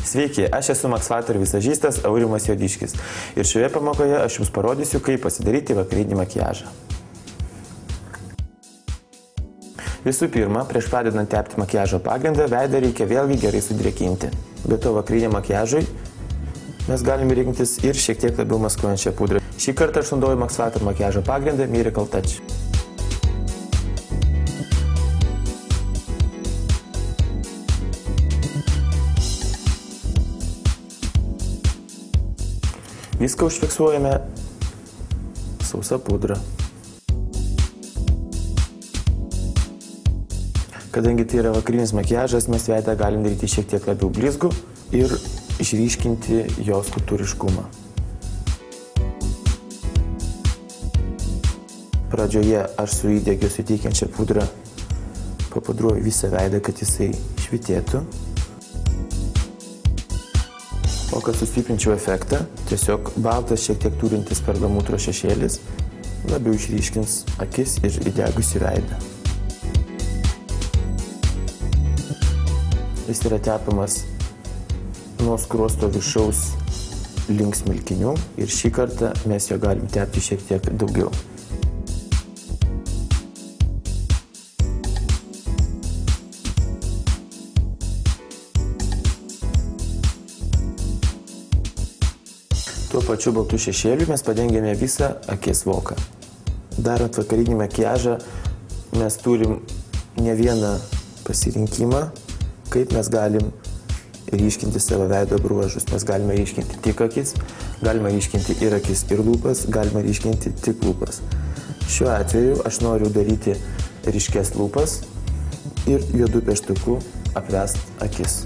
Sveiki, aš esu Max Factor visažistas Aurimas Juodiškis ir šioje pamokoje aš jums parodysiu, kaip pasidaryti vakarinį makiažą. Visų pirma, prieš pradedant tepti makiažo pagrindą, veidą reikia vėlgi gerai sudrėkinti. Be to vakariniam makiažui mes galime rinktis ir šiek tiek labiau maskuojančią pudrą. Šį kartą aš naudoju Max Factor makiažo pagrindą Miracle Touch. Viską užfiksuojame sausa pudra. Kadangi tai yra vakarinis makiažas, mes veidą galim daryti šiek tiek labiau blizgų ir išryškinti jo skulptūriškumą. Pradžioje aš su įdegio suteikiančią pudrą papudruoju visą veidą, kad jisai švytėtų. O kad sustiprinčiau efektą, tiesiog baltas šiek tiek turintis perlamutro šešėlis labiau išryškins akis ir įdegusį veidą. Jis yra tepamas nuo skruosto viršaus link smilkinių ir šį kartą mes jo galim tepti šiek tiek daugiau. Tuo pačiu baltų šešėliu mes padengėme visą akies voką. Darant vakarinį makiažą mes turim ne vieną pasirinkimą, kaip mes galim ryškinti savo veido bruožus. Mes galime ryškinti tik akis, galime ryškinti ir akis, ir lūpas, galime ryškinti tik lūpas. Šiuo atveju aš noriu daryti ryškes lūpas ir juodu pieštuku apvest akis.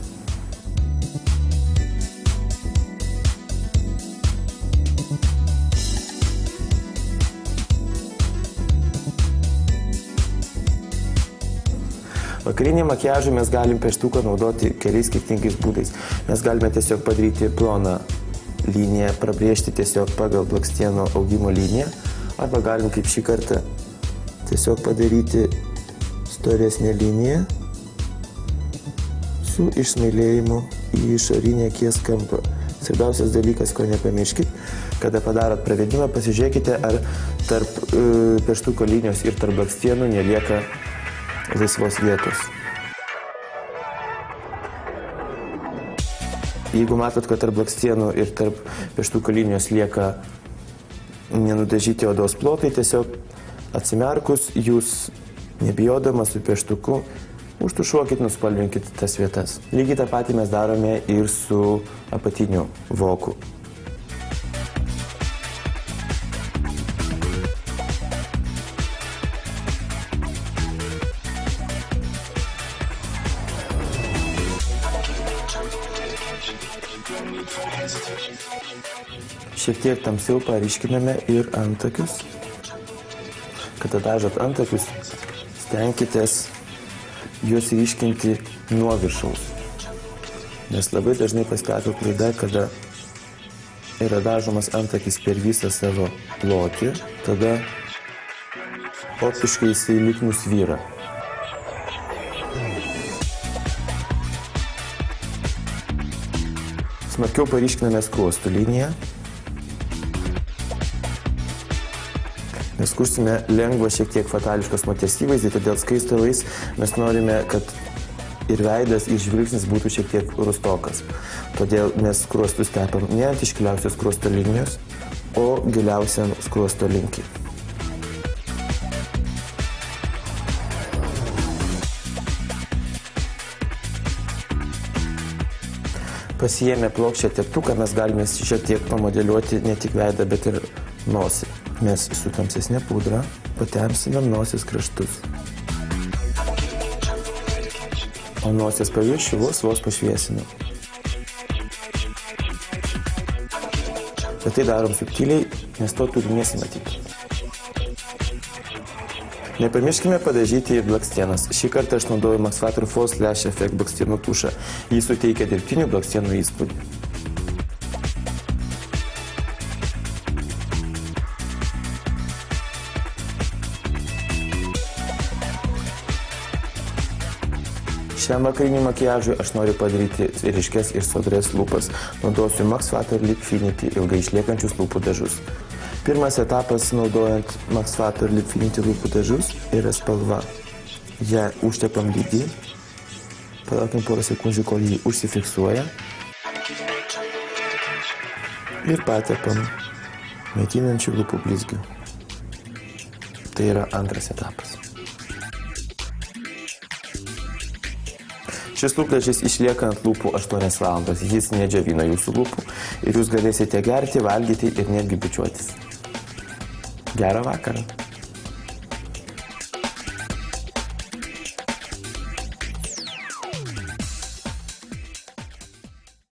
Vakarinį makiažą mes galim pieštuką naudoti keliais skirtingais būdais. Mes galime tiesiog padaryti ploną liniją, prabrėžti tiesiog pagal blakstienų augimo liniją, arba galim kaip šį kartą tiesiog padaryti storesnę liniją su išsmailėjimu į išorinį akies kampą. Svarbiausias dalykas, ko nepamirškit, kada padarot pravedimą, pasižiūrėkite, ar tarp pieštuko linijos ir tarp blakstienų nelieka laisvos vietos. Jeigu matot, kad tarp blakstienų ir tarp pieštuko linijos lieka nenudažyti odos plotai, tiesiog atsimerkus, jūs nebijodamas su pieštuku užtušuokit, nuspalvinkit tas vietas. Lygiai tą patį mes darome ir su apatiniu voku. Šiek tiek tamsiau paryškiname ir antakius. Kada dažot antakius, stenkitės juos ryškinti nuo viršaus. Nes labai dažnai pasitaiko klaida, kada yra dažomas antakis per visą savo plotį, tada optiškai jisai lyg nusvyra. Smarkiau paryškiname skruostų liniją. Mes kursime lengvą, šiek tiek fatališkos moters įvaizdį, todėl skaistalais mes norime, kad ir veidas, ir žvilgsnis būtų šiek tiek rustokas. Todėl mes skruostus tepam ne ant iškiliausios skruosto linijos, o giliausiam skruosto linkį. Pasiėmę plokščią teptuką mes galime šiek tiek pamodeliuoti ne tik veidą, bet ir nosį. Mes su tamsesnė pudra patempsime nosies kraštus. O nosies paviršių vos pašviesinam. Bet tai darom subtiliai, nes to turi nesimatyti. Nepamirškime padažyti ir blakstienas. Šį kartą aš naudoju Max Factor False Lash Effect blakstienų tušą. Jis suteikia dirbtinių blakstienų įspūdį. Šiam vakariniam makiažui aš noriu padaryti ryškes ir sodres lūpas. Naudosiu Max Factor Liquidity ilgai išliekančius lūpų dažus. Pirmas etapas naudojant Max Factor Liquidity lūpų dažus yra spalva. Ją užtepam lygiai, palaukim porą sekundžių, kol jį užsifiksuoja ir patepam maitinančių lūpų blizgių. Tai yra antras etapas. Šis lūpdažis išlieka ant lūpų 8 valandas, jis nedžiovina jūsų lūpų ir jūs galėsite gerti, valgyti ir netgi bičiuotis. Gerą vakarą!